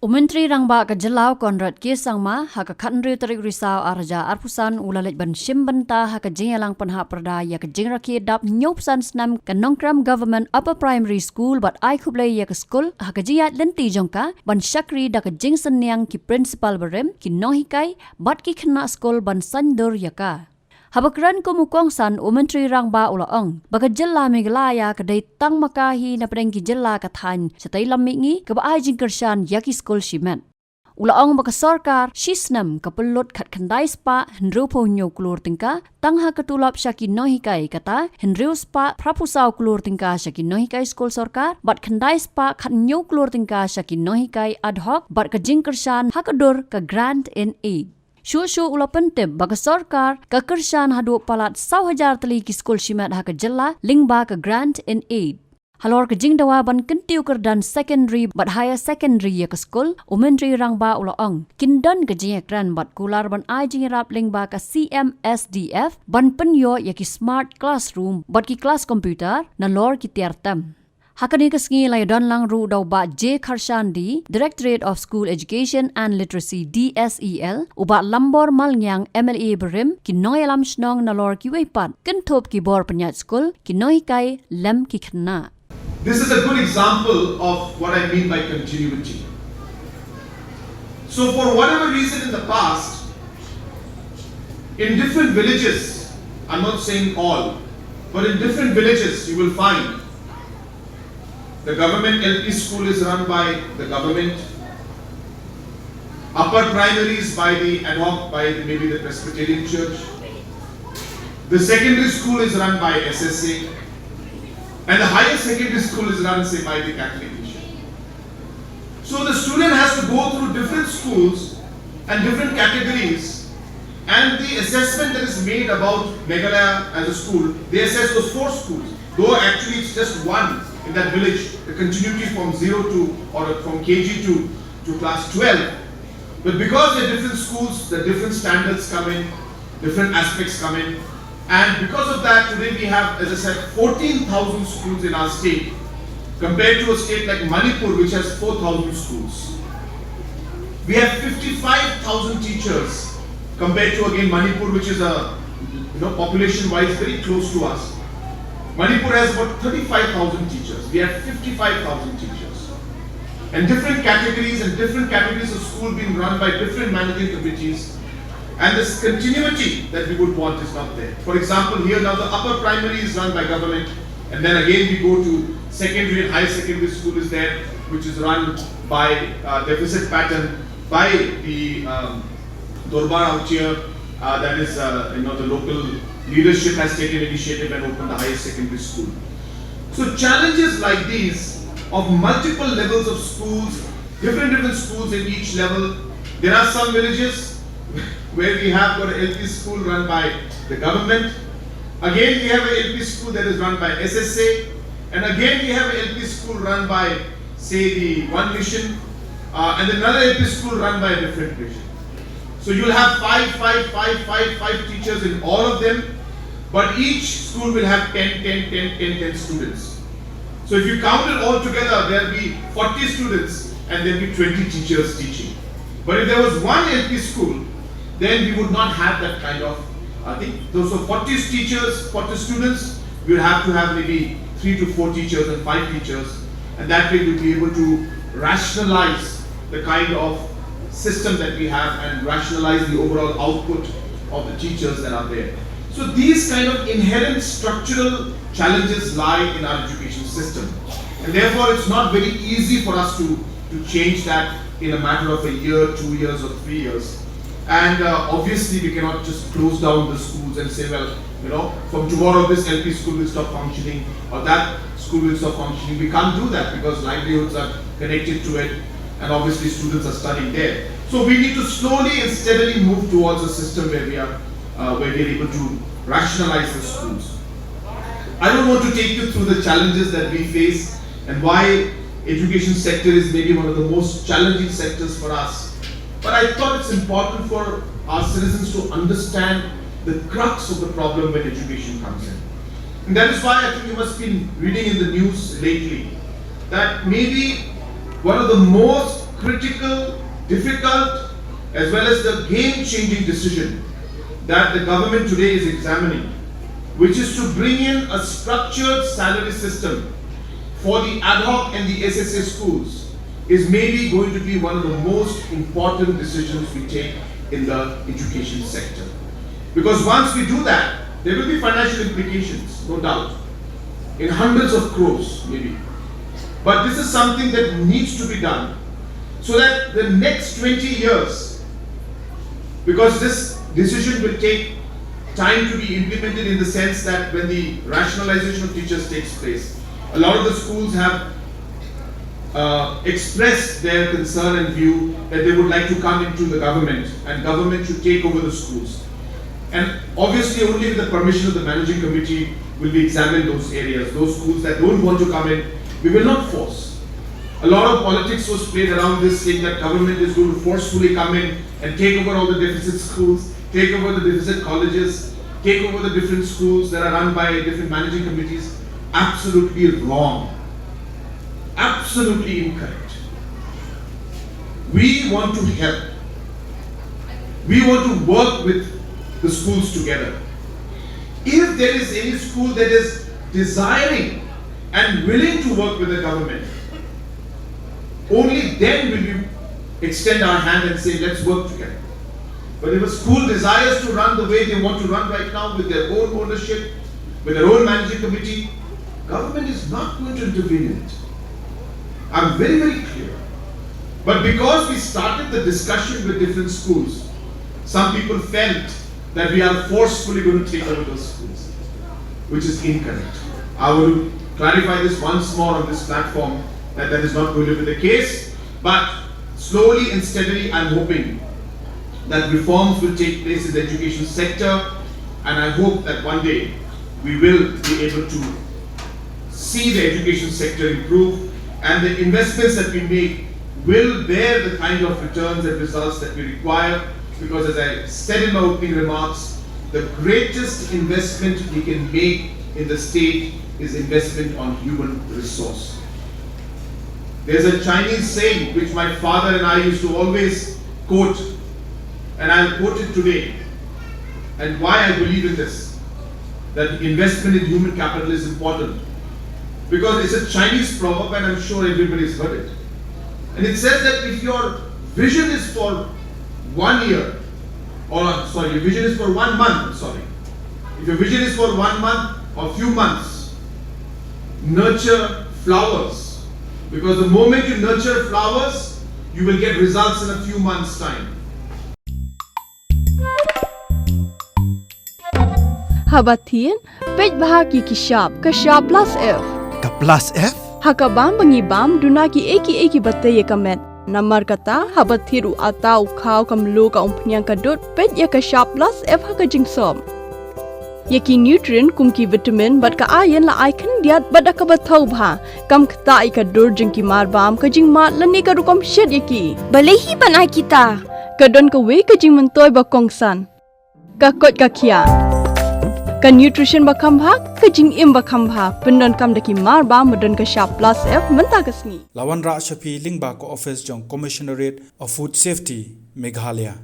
Umentri rangba ka Jylla Conrad Kyrshan ma ha ka khanri tarik risau araja arpusan ulalet ban shimbanta ha ka jingalang panha perda ya ka jingraki dap nyopsan snam ka nongkram government upper primary school but I khublai ya ka school ha ka jiyat lenti jongka ban shakri da ka jingsan nyang ki principal barem ki nohikai bat ki khna school ban sandur ya ka Habakran ko mukong san umentri rangba ulaong baka Jylla Meghalaya kadai Tang makahi na prengki Jylla ka Thaiñ sa Thailam mingi ka baay jing Kyrshan yaki school shimet ulaong baka Sorkar shisnam kapulot khat khandai spa hendru po nyo klur tingka tangha katulap syaki nohikai kata hendru spa prapusau klur tingka syaki nohikai school Sorkar bat khandai spa khat nyo klur tingka syaki nohikai ad hoc bat ka jing Kyrshan hakadur ka grant in aid Shushu ulapan tip baga Sorkar ka Kyrshan hadu palat 1,000 tali ki school shimat ha ka Jylla lingba ka grant in aid. Halor ka jingdawa ban kentiu kerdan secondary but higher secondary ya ka school umentri rangba ulaong. Kindan ka jingekran bat kular ban ai jingrap lingba ka CMSDF ban penyo ya ki smart classroom bat ki class computer na lor ki tiartam. Hakani kasngi layadon lang ru daw ba Kyrshan di Directorate of School Education and Literacy DSEL uba lambor malnyang MLA berim kinoy alam snong nalor kiwaypat kentop ki bor penyat school kinoy kai lem ki khna. This is a good example of what I mean by continuity. So for whatever reason in the past, in different villages, I'm not saying all, but in different villages you will find the government LP school is run by the government. Upper primaries by the ad hoc by maybe the Presbyterian Church. The secondary school is run by SSA. And the higher secondary school is run, say, by the Catholic Mission. So the student has to go through different schools and different categories. And the assessment that is made about Meghalaya as a school, they assess those 4 schools. Though actually it's just one in that village, the continuity from 0 to or from KG to class 12. But because they're different schools, the different standards come in, different aspects come in. And because of that, today we have, as I said, 14,000 schools in our state, compared to a state like Manipur, which has 4,000 schools. We have 55,000 teachers, compared to again Manipur, which is a population-wise very close to us. Manipur has about 35,000 teachers. We have 55,000 teachers. And different categories of school being run by different managing committees. And this continuity that we would want is not there. For example, here now the upper primary is run by government. And then again we go to secondary and high secondary school is there, which is run by deficit pattern by the Dorbar Atiar. That is, the local leadership has taken initiative and opened the highest secondary school. So challenges like these of multiple levels of schools, different schools in each level. There are some villages where we have got an LP school run by the government. Again, we have an LP school that is run by SSA. And again, we have an LP school run by, say, the One Mission. And another LP school run by a different mission. So you'll have five teachers in all of them, but each school will have 10 students. So if you count it all together, there'll be 40 students and there'll be 20 teachers teaching. But if there was one LP school, then we would not have that kind of thing. So 40 teachers, 40 students, we'll have to have maybe 3 to 4 teachers and 5 teachers. And that way we'll be able to rationalize the kind of system that we have and rationalize the overall output of the teachers that are there. So these kind of inherent structural challenges lie in our education system. And therefore it's not very easy for us to change that in a matter of a year, 2 years or 3 years. And obviously we cannot just close down the schools and say, well, from tomorrow this LP school will stop functioning or that school will stop functioning. We can't do that because livelihoods are connected to it. And obviously students are studying there. So we need to slowly and steadily move towards a system where we are able to rationalize the schools. I don't want to take you through the challenges that we face and why education sector is maybe one of the most challenging sectors for us. But I thought it's important for our citizens to understand the crux of the problem when education comes in. And that is why I think you must have been reading in the news lately that maybe one of the most critical, difficult, as well as the game-changing decision that the government today is examining, which is to bring in a structured salary system for the ad hoc and the SSA schools, is maybe going to be one of the most important decisions we take in the education sector. Because once we do that, there will be financial implications, no doubt, in hundreds of crores maybe. But this is something that needs to be done so that the next 20 years, because this decision will take time to be implemented in the sense that when the rationalization of teachers takes place, a lot of the schools have expressed their concern and view that they would like to come into the government and government should take over the schools. And obviously only with the permission of the managing committee will we examine those areas, those schools that don't want to come in, we will not force. A lot of politics was played around this, saying that government is going to forcefully come in and take over all the deficit schools, take over the deficit colleges, take over the different schools that are run by different managing committees. Absolutely wrong. Absolutely incorrect. We want to help. We want to work with the schools together. If there is any school that is desiring and willing to work with the government, only then will you extend our hand and say, let's work together. But if a school desires to run the way they want to run right now with their own ownership, with their own managing committee, government is not going to intervene in it. I'm very, very clear. But because we started the discussion with different schools, some people felt that we are forcefully going to take over those schools, which is incorrect. I will clarify this once more on this platform that that is not going to be the case, but slowly and steadily I'm hoping that reforms will take place in the education sector, and I hope that one day we will be able to see the education sector improve and the investments that we make will bear the kind of returns and results that we require, because as I said in my opening remarks, the greatest investment we can make in the state is investment on human resource. There's a Chinese saying which my father and I used to always quote, and I'll quote it today, and why I believe in this, that investment in human capital is important. Because it's a Chinese proverb and I'm sure everybody's heard it. And it says that if your vision is for 1 year, your vision is for 1 month, If your vision is for 1 month or few months, nurture flowers. Because the moment you nurture flowers, you will get results in a few months' time. Habatin, page bahagi kishap, kashap plus F. Ka plus F? Hakabam bangibam dunaki eki batay kamet. Namar kata habathiru atau khau kamlu ka umpnyang kadut page ya kashap plus F hakajingsom. Yaki nutrient kumki vitamin bat ka ayan la icon diat bat ka bathau bha kam khta I ka dur jingki marbam ka jingma lani ka rukom shed yaki. Balehi banai kita. Kadon ka we ka jing mentoy ba kongsan. Ka kot ka khia. Ka nutrition ba khambha ka jing im ba khambha pendon kam daki marba modon ka sharp plus F menta kasni. Lawan Ra Shafi Lingba ko office jong Commissionerate of Food Safety Meghalaya.